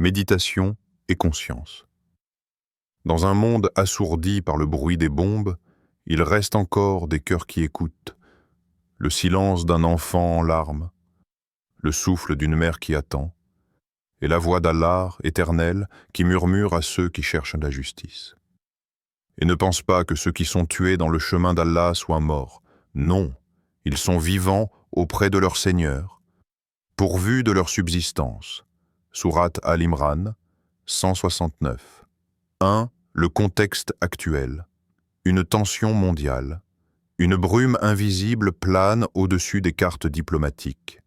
Méditation et conscience. Dans un monde assourdi par le bruit des bombes, il reste encore des cœurs qui écoutent, le silence d'un enfant en larmes, le souffle d'une mère qui attend, et la voix d'Allah éternel qui murmure à ceux qui cherchent la justice. Et ne pense pas que ceux qui sont tués dans le chemin d'Allah soient morts. Non, ils sont vivants auprès de leur Seigneur, pourvus de leur subsistance. Sourate Al-Imran, 169. 1. Le contexte actuel. Une tension mondiale. Une brume invisible plane au-dessus des cartes diplomatiques.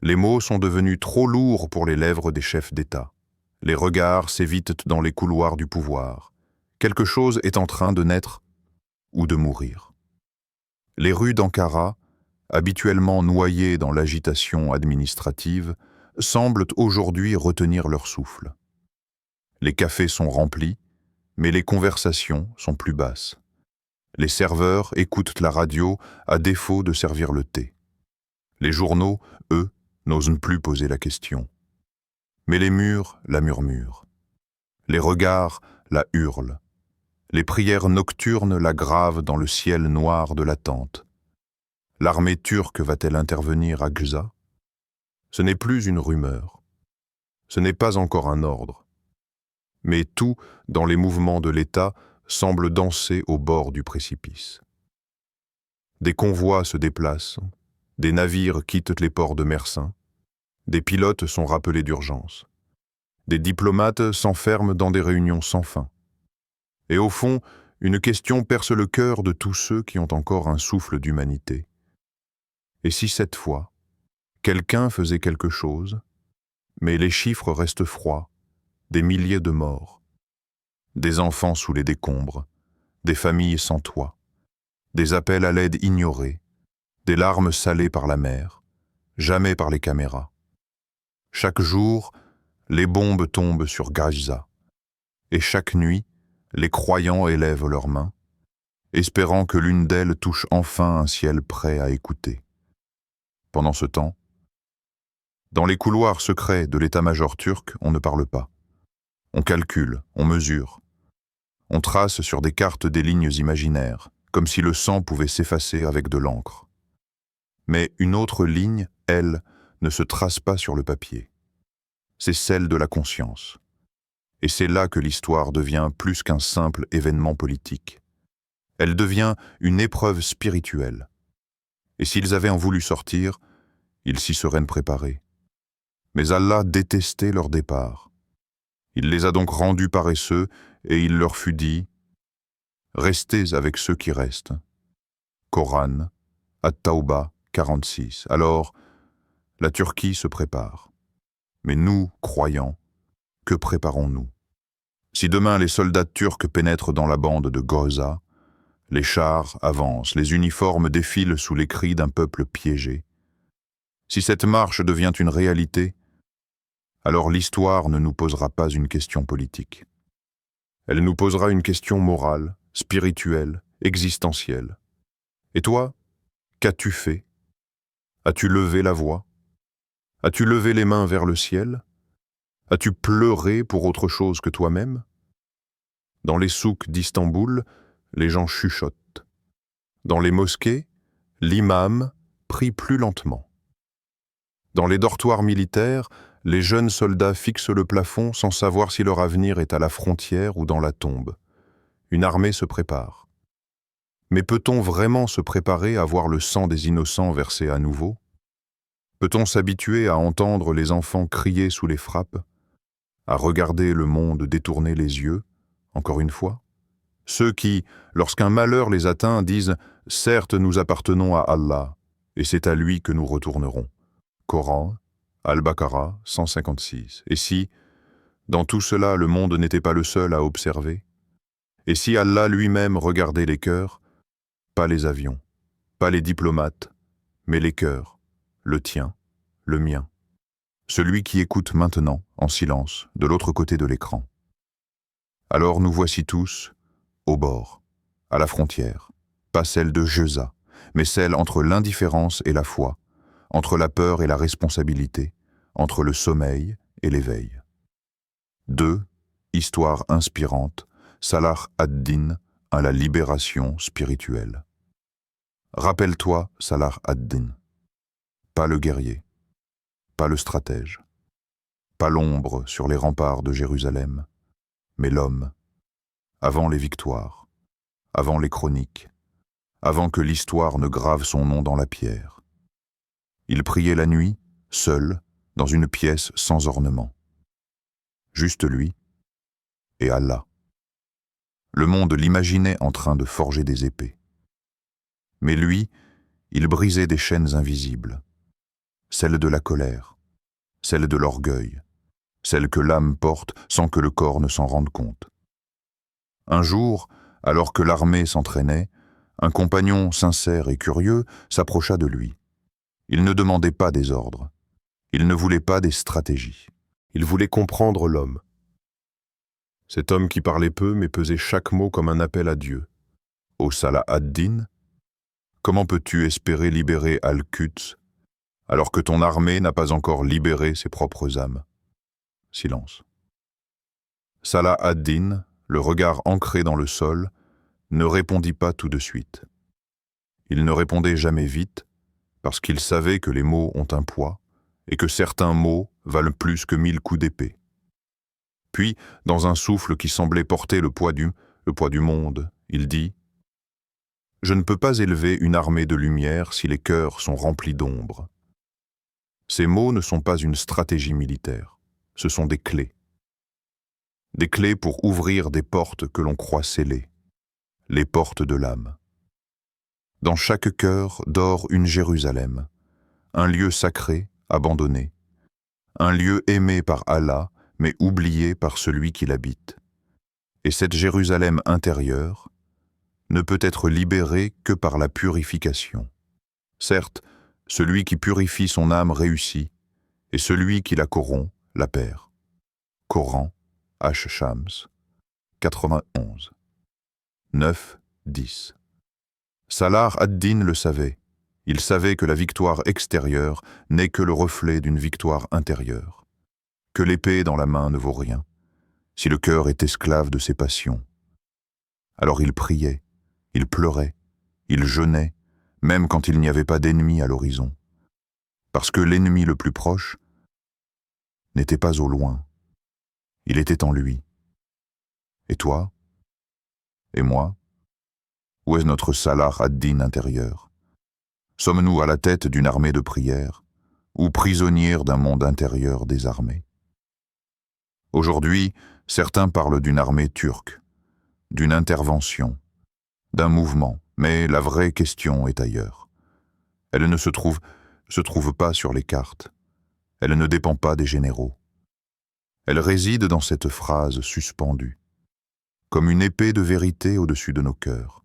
Les mots sont devenus trop lourds pour les lèvres des chefs d'État. Les regards s'évitent dans les couloirs du pouvoir. Quelque chose est en train de naître ou de mourir. Les rues d'Ankara, habituellement noyées dans l'agitation administrative, semblent aujourd'hui retenir leur souffle. Les cafés sont remplis, mais les conversations sont plus basses. Les serveurs écoutent la radio à défaut de servir le thé. Les journaux, eux, n'osent plus poser la question. Mais les murs la murmurent. Les regards la hurlent. Les prières nocturnes la gravent dans le ciel noir de l'attente. L'armée turque va-t-elle intervenir à Gza? Ce n'est plus une rumeur. Ce n'est pas encore un ordre. Mais tout, dans les mouvements de l'État, semble danser au bord du précipice. Des convois se déplacent, des navires quittent les ports de Mersin, des pilotes sont rappelés d'urgence, des diplomates s'enferment dans des réunions sans fin. Et au fond, une question perce le cœur de tous ceux qui ont encore un souffle d'humanité. Et si cette fois, quelqu'un faisait quelque chose, mais les chiffres restent froids, des milliers de morts, des enfants sous les décombres, des familles sans toit, des appels à l'aide ignorés, des larmes salées par la mer, jamais par les caméras. Chaque jour, les bombes tombent sur Gaza, et chaque nuit, les croyants élèvent leurs mains, espérant que l'une d'elles touche enfin un ciel prêt à écouter. Pendant ce temps, dans les couloirs secrets de l'état-major turc, on ne parle pas. On calcule, on mesure. On trace sur des cartes des lignes imaginaires, comme si le sang pouvait s'effacer avec de l'encre. Mais une autre ligne, elle, ne se trace pas sur le papier. C'est celle de la conscience. Et c'est là que l'histoire devient plus qu'un simple événement politique. Elle devient une épreuve spirituelle. Et s'ils avaient en voulu sortir, ils s'y seraient préparés. Mais Allah détestait leur départ. Il les a donc rendus paresseux et il leur fut dit « Restez avec ceux qui restent ». Coran, At-Tawbah 46. Alors, la Turquie se prépare. Mais nous, croyants, que préparons-nous? Si demain les soldats turcs pénètrent dans la bande de Goza, les chars avancent, les uniformes défilent sous les cris d'un peuple piégé. Si cette marche devient une réalité, alors l'histoire ne nous posera pas une question politique. Elle nous posera une question morale, spirituelle, existentielle. Et toi, qu'as-tu fait? As-tu levé la voix? As-tu levé les mains vers le ciel? As-tu pleuré pour autre chose que toi-même? Dans les souks d'Istanbul, les gens chuchotent. Dans les mosquées, l'imam prie plus lentement. Dans les dortoirs militaires, les jeunes soldats fixent le plafond sans savoir si leur avenir est à la frontière ou dans la tombe. Une armée se prépare. Mais peut-on vraiment se préparer à voir le sang des innocents versé à nouveau? Peut-on s'habituer à entendre les enfants crier sous les frappes, à regarder le monde détourner les yeux, encore une fois? Ceux qui, lorsqu'un malheur les atteint, disent « Certes, nous appartenons à Allah, et c'est à lui que nous retournerons ». Coran, Al-Baqarah 156. Et si, dans tout cela, le monde n'était pas le seul à observer? Et si Allah lui-même regardait les cœurs, pas les avions, pas les diplomates, mais les cœurs, le tien, le mien, celui qui écoute maintenant, en silence, de l'autre côté de l'écran. Alors nous voici tous, au bord, à la frontière, pas celle de Geza, mais celle entre l'indifférence et la foi, entre la peur et la responsabilité, entre le sommeil et l'éveil. 2. Histoire inspirante, Salah ad-Din à la libération spirituelle. Rappelle-toi Salah ad-Din. Pas le guerrier, pas le stratège, pas l'ombre sur les remparts de Jérusalem, mais l'homme, avant les victoires, avant les chroniques, avant que l'histoire ne grave son nom dans la pierre. Il priait la nuit, seul, dans une pièce sans ornement. Juste lui et Allah. Le monde l'imaginait en train de forger des épées. Mais lui, il brisait des chaînes invisibles, celles de la colère, celles de l'orgueil, celles que l'âme porte sans que le corps ne s'en rende compte. Un jour, alors que l'armée s'entraînait, un compagnon sincère et curieux s'approcha de lui. Il ne demandait pas des ordres, il ne voulait pas des stratégies. Il voulait comprendre l'homme. Cet homme qui parlait peu mais pesait chaque mot comme un appel à Dieu. Ô Salah ad-Din, comment peux-tu espérer libérer Al-Quds alors que ton armée n'a pas encore libéré ses propres âmes? Silence. Salah ad-Din, le regard ancré dans le sol, ne répondit pas tout de suite. Il ne répondait jamais vite, parce qu'il savait que les mots ont un poids, et que certains mots valent plus que 1000 coups d'épée. Puis, dans un souffle qui semblait porter le poids du monde, il dit « Je ne peux pas élever une armée de lumière si les cœurs sont remplis d'ombre. » Ces mots ne sont pas une stratégie militaire, ce sont des clés. Des clés pour ouvrir des portes que l'on croit scellées, les portes de l'âme. Dans chaque cœur dort une Jérusalem, un lieu sacré, abandonné, un lieu aimé par Allah, mais oublié par celui qui l'habite. Et cette Jérusalem intérieure ne peut être libérée que par la purification. Certes, celui qui purifie son âme réussit, et celui qui la corrompt la perd. Coran, H-Shams, 91. 9-10. Salah ad-Din le savait. Il savait que la victoire extérieure n'est que le reflet d'une victoire intérieure, que l'épée dans la main ne vaut rien, si le cœur est esclave de ses passions. Alors il priait, il pleurait, il jeûnait, même quand il n'y avait pas d'ennemi à l'horizon, parce que l'ennemi le plus proche n'était pas au loin, il était en lui. Et toi? Et moi? Où est notre Salah ad-Din intérieur? Sommes-nous à la tête d'une armée de prière ou prisonniers d'un monde intérieur désarmé? Aujourd'hui, certains parlent d'une armée turque, d'une intervention, d'un mouvement, mais la vraie question est ailleurs. Elle ne se trouve pas sur les cartes. Elle ne dépend pas des généraux. Elle réside dans cette phrase suspendue, comme une épée de vérité au-dessus de nos cœurs.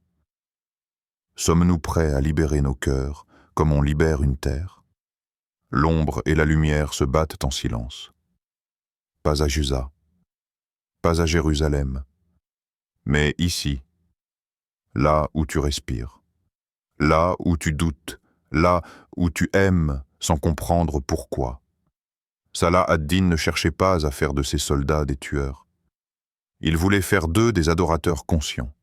Sommes-nous prêts à libérer nos cœurs comme on libère une terre? L'ombre et la lumière se battent en silence. Pas à Jusa, pas à Jérusalem, mais ici, là où tu respires, là où tu doutes, là où tu aimes sans comprendre pourquoi. Salah ad-Din ne cherchait pas à faire de ses soldats des tueurs. Il voulait faire d'eux des adorateurs conscients,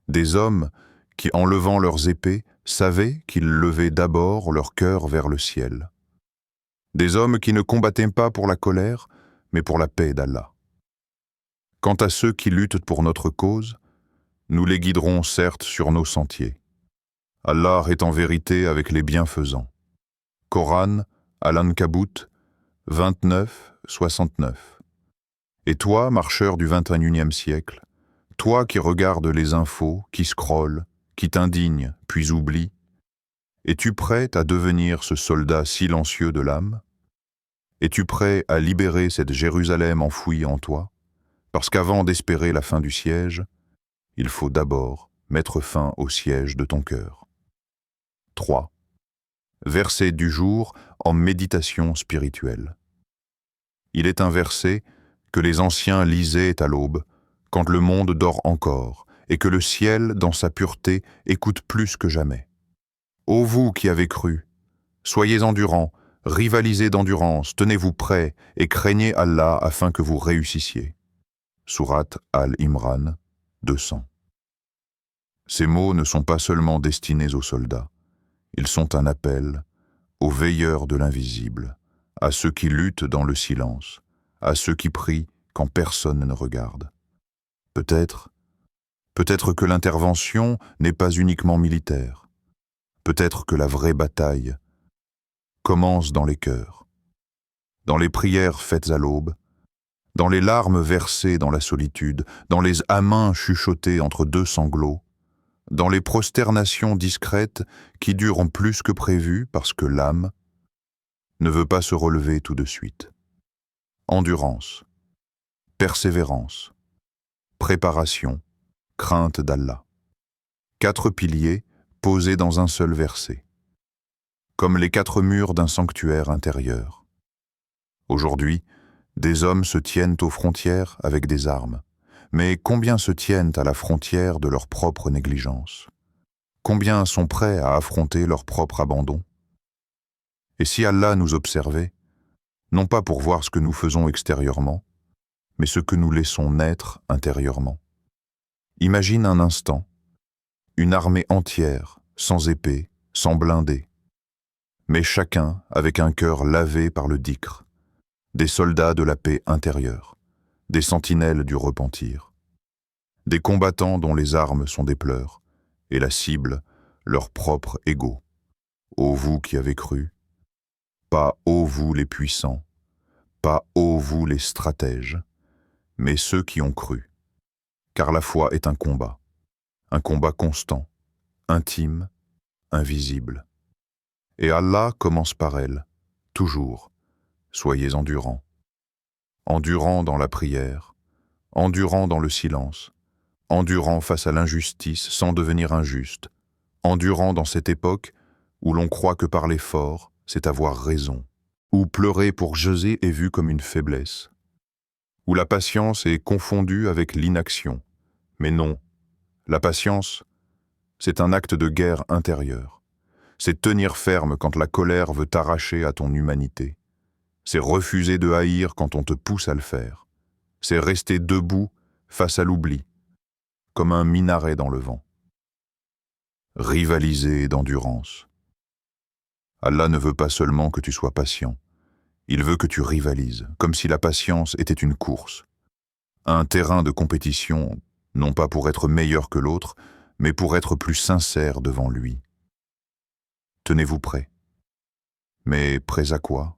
des hommes qui, en levant leurs épées, savaient qu'ils levaient d'abord leur cœur vers le ciel. Des hommes qui ne combattaient pas pour la colère, mais pour la paix d'Allah. Quant à ceux qui luttent pour notre cause, nous les guiderons certes sur nos sentiers. Allah est en vérité avec les bienfaisants. Coran, Al-Ankabut, 29-69. Et toi, marcheur du 21e siècle, toi qui regardes les infos, qui scrolles, qui t'indigne, puis oublie, es-tu prêt à devenir ce soldat silencieux de l'âme? Es-tu prêt à libérer cette Jérusalem enfouie en toi? Parce qu'avant d'espérer la fin du siège, il faut d'abord mettre fin au siège de ton cœur. 3. Verset du jour en méditation spirituelle. Il est un verset que les anciens lisaient à l'aube, quand le monde dort encore, et que le ciel, dans sa pureté, écoute plus que jamais. Ô vous qui avez cru, soyez endurants, Rivalisez d'endurance, tenez-vous prêts et craignez Allah afin que vous réussissiez. Sourate Al-Imran 200. Ces mots ne sont pas seulement destinés aux soldats. Ils sont un appel aux veilleurs de l'invisible, à ceux qui luttent dans le silence, à ceux qui prient quand personne ne regarde. Peut-être que l'intervention n'est pas uniquement militaire. Peut-être que la vraie bataille commence dans les cœurs, dans les prières faites à l'aube, dans les larmes versées dans la solitude, dans les amens chuchotés entre deux sanglots, dans les prosternations discrètes qui durent plus que prévu parce que l'âme ne veut pas se relever tout de suite. Endurance, persévérance, préparation, crainte d'Allah. 4 piliers posés dans un seul verset, comme les 4 murs d'un sanctuaire intérieur. Aujourd'hui, des hommes se tiennent aux frontières avec des armes, mais combien se tiennent à la frontière de leur propre négligence? Combien sont prêts à affronter leur propre abandon? Et si Allah nous observait, non pas pour voir ce que nous faisons extérieurement, mais ce que nous laissons naître intérieurement? Imagine un instant, une armée entière, sans épée, sans blindés, mais chacun avec un cœur lavé par le dhikr, des soldats de la paix intérieure, des sentinelles du repentir, des combattants dont les armes sont des pleurs, et la cible, leur propre ego. Ô vous qui avez cru, pas ô vous les puissants, pas ô vous les stratèges, mais ceux qui ont cru. Car la foi est un combat constant, intime, invisible. Et Allah commence par elle, toujours. Soyez endurants. Endurants dans la prière, endurants dans le silence, endurants face à l'injustice sans devenir injuste, endurants dans cette époque où l'on croit que parler fort, c'est avoir raison, où pleurer pour José est vu comme une faiblesse, où la patience est confondue avec l'inaction. Mais non, la patience, c'est un acte de guerre intérieure. C'est tenir ferme quand la colère veut t'arracher à ton humanité. C'est refuser de haïr quand on te pousse à le faire. C'est rester debout face à l'oubli, comme un minaret dans le vent. Rivaliser d'endurance. Allah ne veut pas seulement que tu sois patient. Il veut que tu rivalises, comme si la patience était une course. Un terrain de compétition, non pas pour être meilleur que l'autre, mais pour être plus sincère devant lui. Tenez-vous prêts. Mais prêts à quoi?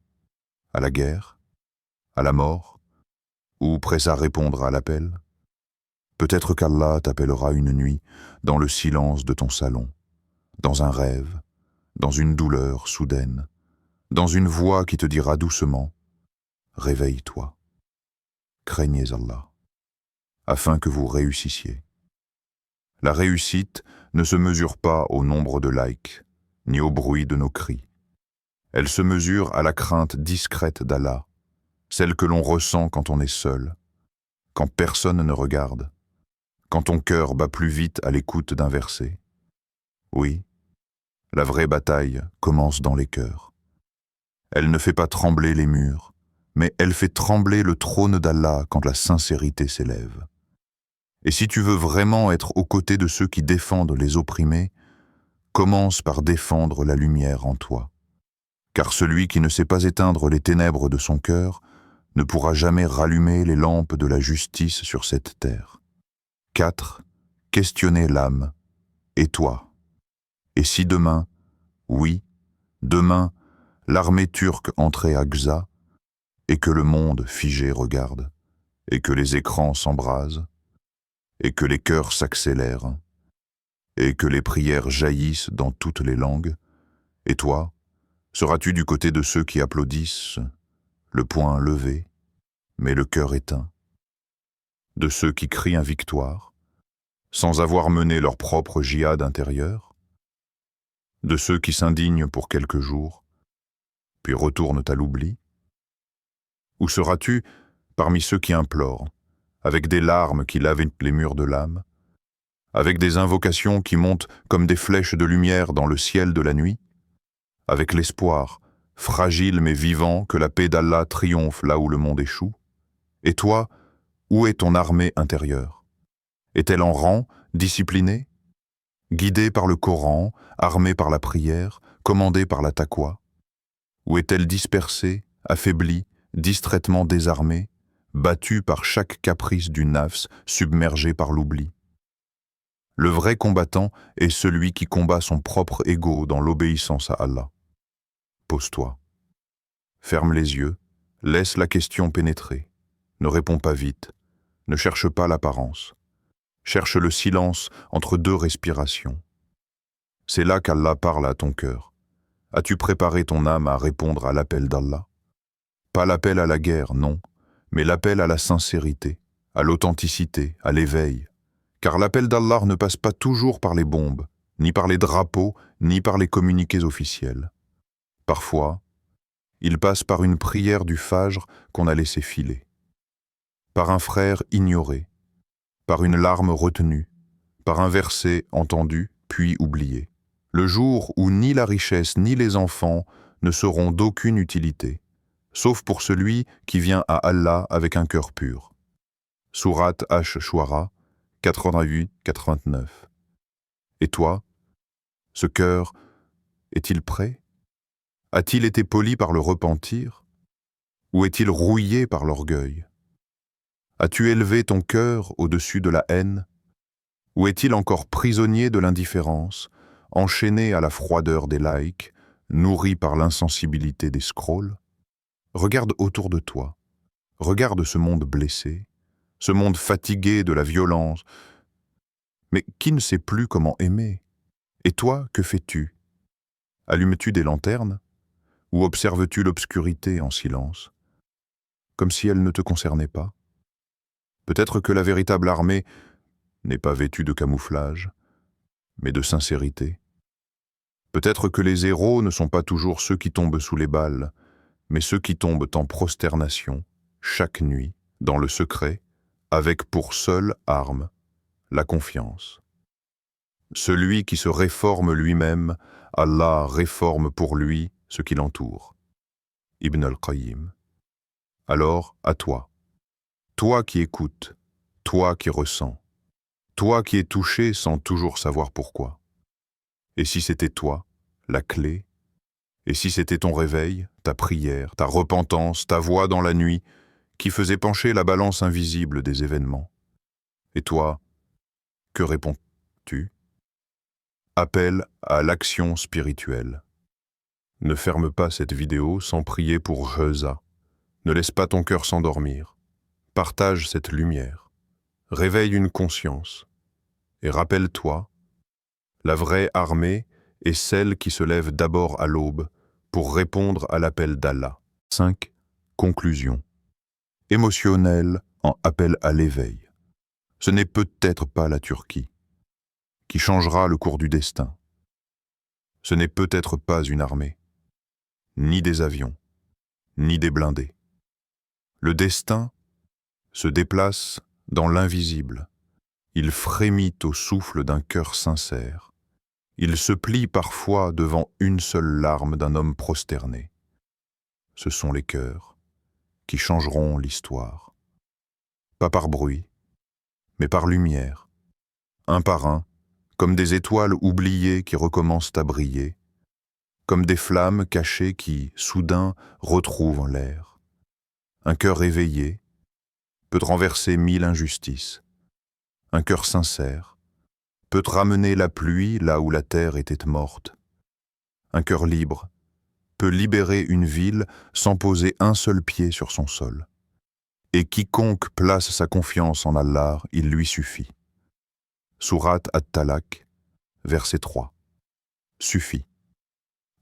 À la guerre? À la mort? Ou prêts à répondre à l'appel? Peut-être qu'Allah t'appellera une nuit, dans le silence de ton salon, dans un rêve, dans une douleur soudaine, dans une voix qui te dira doucement « Réveille-toi, craignez Allah, afin que vous réussissiez. » La réussite ne se mesure pas au nombre de likes, ni au bruit de nos cris. Elle se mesure à la crainte discrète d'Allah, celle que l'on ressent quand on est seul, quand personne ne regarde, quand ton cœur bat plus vite à l'écoute d'un verset. Oui, la vraie bataille commence dans les cœurs. Elle ne fait pas trembler les murs, mais elle fait trembler le trône d'Allah quand la sincérité s'élève. Et si tu veux vraiment être aux côtés de ceux qui défendent les opprimés, commence par défendre la lumière en toi. Car celui qui ne sait pas éteindre les ténèbres de son cœur ne pourra jamais rallumer les lampes de la justice sur cette terre. 4. Questionner l'âme. Et toi? Et si demain, oui, demain, l'armée turque entrait à Gza, et que le monde figé regarde, et que les écrans s'embrasent, et que les cœurs s'accélèrent, et que les prières jaillissent dans toutes les langues, et toi, seras-tu du côté de ceux qui applaudissent, le poing levé, mais le cœur éteint, de ceux qui crient en victoire, sans avoir mené leur propre djihad intérieur, de ceux qui s'indignent pour quelques jours, puis retournent à l'oubli? Ou seras-tu parmi ceux qui implorent, avec des larmes qui lavent les murs de l'âme, avec des invocations qui montent comme des flèches de lumière dans le ciel de la nuit, avec l'espoir, fragile mais vivant, que la paix d'Allah triomphe là où le monde échoue? Et toi, où est ton armée intérieure? Est-elle en rang, disciplinée? Guidée par le Coran, armée par la prière, commandée par la taqwa? Ou est-elle dispersée, affaiblie, distraitement désarmée, battue par chaque caprice du nafs, submergée par l'oubli? Le vrai combattant est celui qui combat son propre ego dans l'obéissance à Allah. Pose-toi. Ferme les yeux, laisse la question pénétrer. Ne réponds pas vite, ne cherche pas l'apparence. Cherche le silence entre deux respirations. C'est là qu'Allah parle à ton cœur. As-tu préparé ton âme à répondre à l'appel d'Allah? Pas l'appel à la guerre, non, mais l'appel à la sincérité, à l'authenticité, à l'éveil. Car l'appel d'Allah ne passe pas toujours par les bombes, ni par les drapeaux, ni par les communiqués officiels. Parfois, il passe par une prière du Fajr qu'on a laissé filer, par un frère ignoré, par une larme retenue, par un verset entendu puis oublié. Le jour où ni la richesse ni les enfants ne seront d'aucune utilité, sauf pour celui qui vient à Allah avec un cœur pur. Sourate Ash-Shuara, 88-89. Et toi, ce cœur, est-il prêt? A-t-il été poli par le repentir? Ou est-il rouillé par l'orgueil? As-tu élevé ton cœur au-dessus de la haine? Ou est-il encore prisonnier de l'indifférence, enchaîné à la froideur des likes, nourri par l'insensibilité des scrolls? Regarde autour de toi. Regarde ce monde blessé, ce monde fatigué de la violence. Mais qui ne sait plus comment aimer? Et toi, que fais-tu? Allumes-tu des lanternes? Ou observes-tu l'obscurité en silence, comme si elle ne te concernait pas? Peut-être que la véritable armée n'est pas vêtue de camouflage, mais de sincérité. Peut-être que les héros ne sont pas toujours ceux qui tombent sous les balles, mais ceux qui tombent en prosternation, chaque nuit, dans le secret, avec pour seule arme la confiance. Celui qui se réforme lui-même, Allah réforme pour lui ce qui l'entoure. Ibn al-Qayyim. Alors, à toi. Toi qui écoutes, toi qui ressens, toi qui es touché sans toujours savoir pourquoi. Et si c'était toi, la clé? Et si c'était ton réveil, ta prière, ta repentance, ta voix dans la nuit, qui faisait pencher la balance invisible des événements? Et toi, que réponds-tu? Appel à l'action spirituelle. Ne ferme pas cette vidéo sans prier pour Reza. Ne laisse pas ton cœur s'endormir. Partage cette lumière. Réveille une conscience. Et rappelle-toi, la vraie armée est celle qui se lève d'abord à l'aube pour répondre à l'appel d'Allah. 5. Conclusion. Émotionnel en appel à l'éveil. Ce n'est peut-être pas la Turquie qui changera le cours du destin. Ce n'est peut-être pas une armée, ni des avions, ni des blindés. Le destin se déplace dans l'invisible. Il frémit au souffle d'un cœur sincère. Il se plie parfois devant une seule larme d'un homme prosterné. Ce sont les cœurs qui changeront l'histoire. Pas par bruit, mais par lumière, un par un, comme des étoiles oubliées qui recommencent à briller, comme des flammes cachées qui, soudain, retrouvent l'air. Un cœur éveillé peut renverser 1000 injustices. Un cœur sincère peut ramener la pluie là où la terre était morte. Un cœur libre peut libérer une ville sans poser un seul pied sur son sol. Et quiconque place sa confiance en Allah, il lui suffit. Sourate At-Talaq, verset 3. Suffit.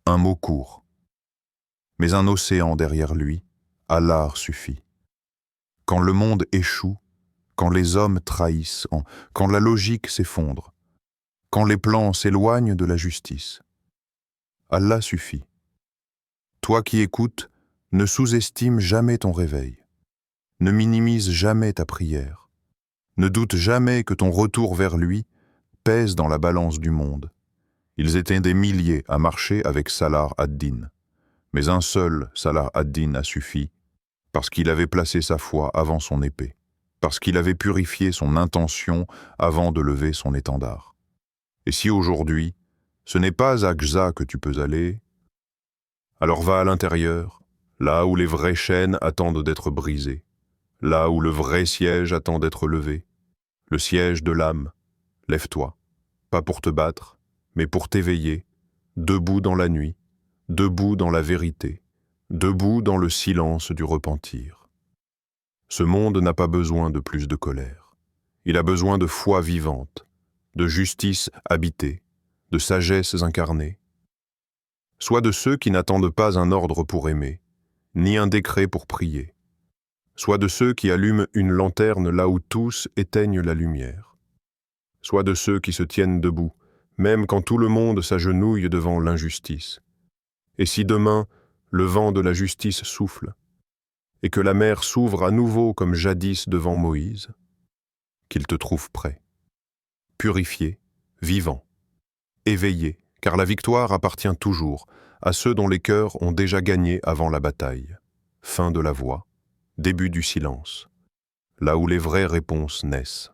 Un mot court. Mais un océan derrière lui, Allah suffit. Quand le monde échoue, quand les hommes trahissent, quand la logique s'effondre, quand les plans s'éloignent de la justice, Allah suffit. Toi qui écoutes, ne sous-estime jamais ton réveil. Ne minimise jamais ta prière. Ne doute jamais que ton retour vers lui pèse dans la balance du monde. Ils étaient des milliers à marcher avec Salah ad-Din. Mais un seul Salah ad-Din a suffi, parce qu'il avait placé sa foi avant son épée, parce qu'il avait purifié son intention avant de lever son étendard. Et si aujourd'hui, ce n'est pas à Gza que tu peux aller, alors va à l'intérieur, là où les vraies chaînes attendent d'être brisées, là où le vrai siège attend d'être levé, le siège de l'âme. Lève-toi, pas pour te battre, mais pour t'éveiller, debout dans la nuit, debout dans la vérité, debout dans le silence du repentir. Ce monde n'a pas besoin de plus de colère. Il a besoin de foi vivante, de justice habitée, de sagesse incarnée. Sois de ceux qui n'attendent pas un ordre pour aimer, ni un décret pour prier. Sois de ceux qui allument une lanterne là où tous éteignent la lumière. Sois de ceux qui se tiennent debout, même quand tout le monde s'agenouille devant l'injustice. Et si demain, le vent de la justice souffle, et que la mer s'ouvre à nouveau comme jadis devant Moïse, qu'il te trouve prêt, purifié, vivant, éveillé, car la victoire appartient toujours à ceux dont les cœurs ont déjà gagné avant la bataille. Fin de la voix, début du silence, là où les vraies réponses naissent.